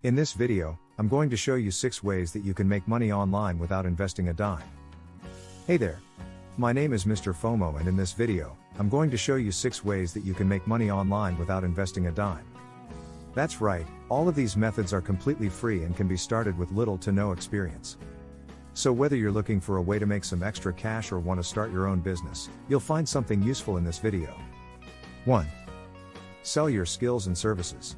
In this video, I'm going to show you 6 ways that you can make money online without investing a dime. Hey there! My name is Mr. FOMO, and in this video, I'm going to show you 6 ways that you can make money online without investing a dime. That's right, all of these methods are completely free and can be started with little to no experience. So whether you're looking for a way to make some extra cash or want to start your own business, you'll find something useful in this video. 1. Sell your skills and services.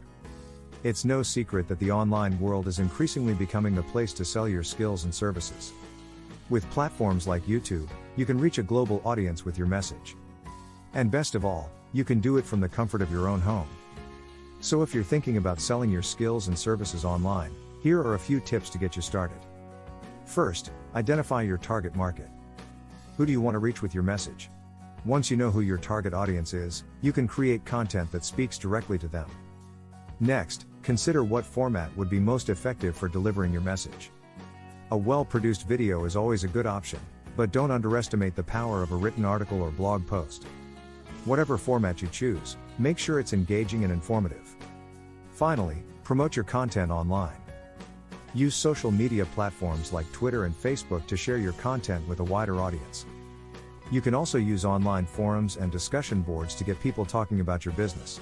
It's no secret that the online world is increasingly becoming the place to sell your skills and services. With platforms like YouTube, you can reach a global audience with your message. And best of all, you can do it from the comfort of your own home. So if you're thinking about selling your skills and services online, here are a few tips to get you started. First, identify your target market. Who do you want to reach with your message? Once you know who your target audience is, you can create content that speaks directly to them. Next, consider what format would be most effective for delivering your message. A well-produced video is always a good option, but don't underestimate the power of a written article or blog post. Whatever format you choose, make sure it's engaging and informative. Finally, promote your content online. Use social media platforms like Twitter and Facebook to share your content with a wider audience. You can also use online forums and discussion boards to get people talking about your business.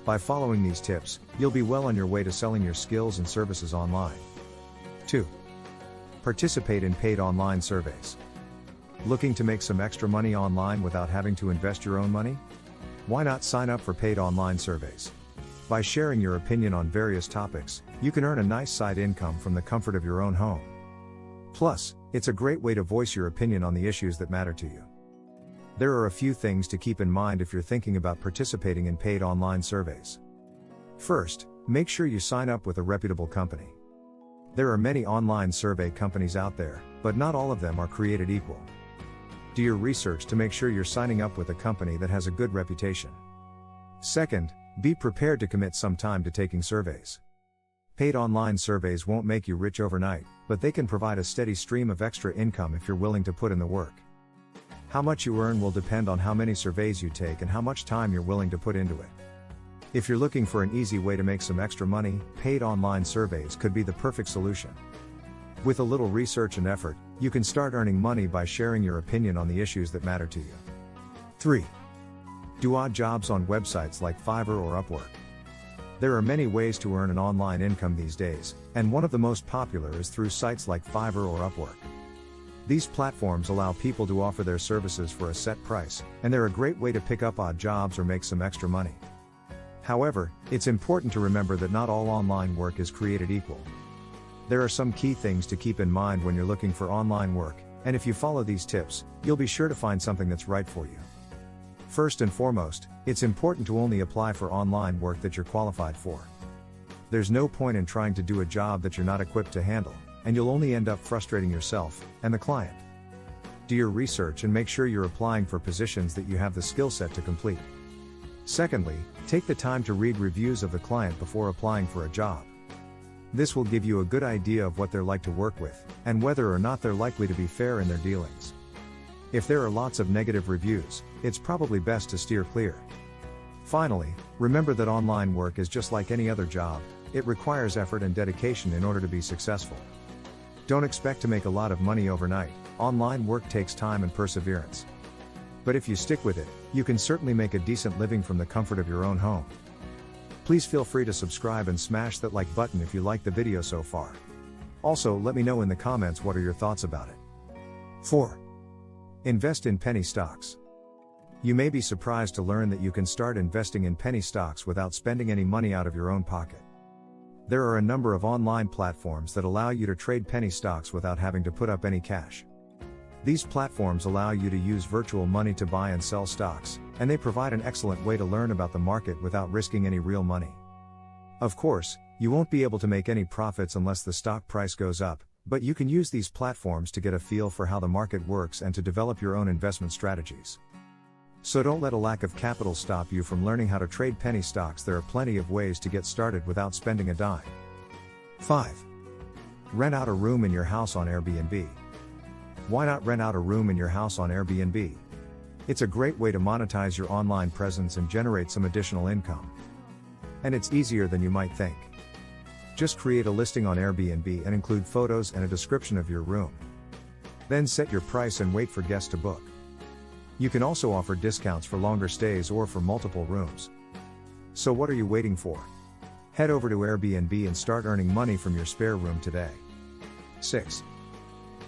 By following these tips, you'll be well on your way to selling your skills and services online. 2. Participate in paid online surveys. Looking to make some extra money online without having to invest your own money? Why not sign up for paid online surveys? By sharing your opinion on various topics, you can earn a nice side income from the comfort of your own home. Plus, it's a great way to voice your opinion on the issues that matter to you. There are a few things to keep in mind if you're thinking about participating in paid online surveys. First, make sure you sign up with a reputable company. There are many online survey companies out there, but not all of them are created equal. Do your research to make sure you're signing up with a company that has a good reputation. Second, be prepared to commit some time to taking surveys. Paid online surveys won't make you rich overnight, but they can provide a steady stream of extra income if you're willing to put in the work. How much you earn will depend on how many surveys you take and how much time you're willing to put into it. If you're looking for an easy way to make some extra money, paid online surveys could be the perfect solution. With a little research and effort, you can start earning money by sharing your opinion on the issues that matter to you. 3. Do odd jobs on websites like Fiverr or Upwork. There are many ways to earn an online income these days, and one of the most popular is through sites like Fiverr or Upwork. These platforms allow people to offer their services for a set price, and they're a great way to pick up odd jobs or make some extra money. However, it's important to remember that not all online work is created equal. There are some key things to keep in mind when you're looking for online work, and if you follow these tips, you'll be sure to find something that's right for you. First and foremost, it's important to only apply for online work that you're qualified for. There's no point in trying to do a job that you're not equipped to handle, and you'll only end up frustrating yourself and the client. Do your research and make sure you're applying for positions that you have the skill set to complete. Secondly, take the time to read reviews of the client before applying for a job. This will give you a good idea of what they're like to work with, and whether or not they're likely to be fair in their dealings. If there are lots of negative reviews, it's probably best to steer clear. Finally, remember that online work is just like any other job, it requires effort and dedication in order to be successful. Don't expect to make a lot of money overnight, online work takes time and perseverance. But if you stick with it, you can certainly make a decent living from the comfort of your own home. Please feel free to subscribe and smash that like button if you liked the video so far. Also, let me know in the comments what are your thoughts about it. 4. Invest in penny stocks. You may be surprised to learn that you can start investing in penny stocks without spending any money out of your own pocket. There are a number of online platforms that allow you to trade penny stocks without having to put up any cash. These platforms allow you to use virtual money to buy and sell stocks, and they provide an excellent way to learn about the market without risking any real money. Of course, you won't be able to make any profits unless the stock price goes up, but you can use these platforms to get a feel for how the market works and to develop your own investment strategies. So don't let a lack of capital stop you from learning how to trade penny stocks. There are plenty of ways to get started without spending a dime. 5. Rent out a room in your house on Airbnb. Why not rent out a room in your house on Airbnb? It's a great way to monetize your online presence and generate some additional income. And it's easier than you might think. Just create a listing on Airbnb and include photos and a description of your room. Then set your price and wait for guests to book. You can also offer discounts for longer stays or for multiple rooms. So what are you waiting for? Head over to Airbnb and start earning money from your spare room today. 6.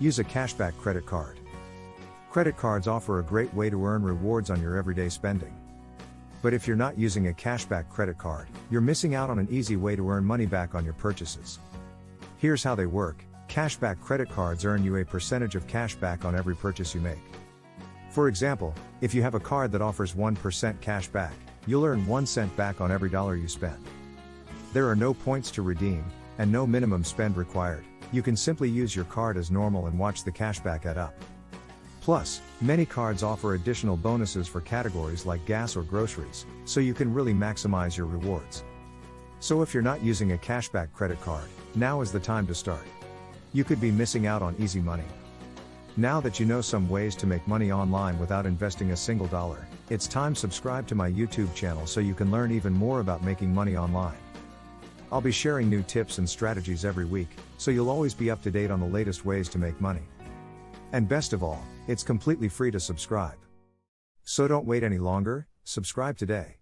Use a cashback credit card. Credit cards offer a great way to earn rewards on your everyday spending. But if you're not using a cashback credit card, you're missing out on an easy way to earn money back on your purchases. Here's how they work. Cashback credit cards earn you a percentage of cash back on every purchase you make. For example, if you have a card that offers 1% cash back, you'll earn 1 cent back on every dollar you spend. There are no points to redeem, and no minimum spend required. You can simply use your card as normal and watch the cashback add up. Plus, many cards offer additional bonuses for categories like gas or groceries, so you can really maximize your rewards. So if you're not using a cashback credit card, now is the time to start. You could be missing out on easy money. Now that you know some ways to make money online without investing a single dollar, it's time to subscribe to my YouTube channel so you can learn even more about making money online. I'll be sharing new tips and strategies every week, so you'll always be up to date on the latest ways to make money. And best of all, it's completely free to subscribe. So don't wait any longer, subscribe today.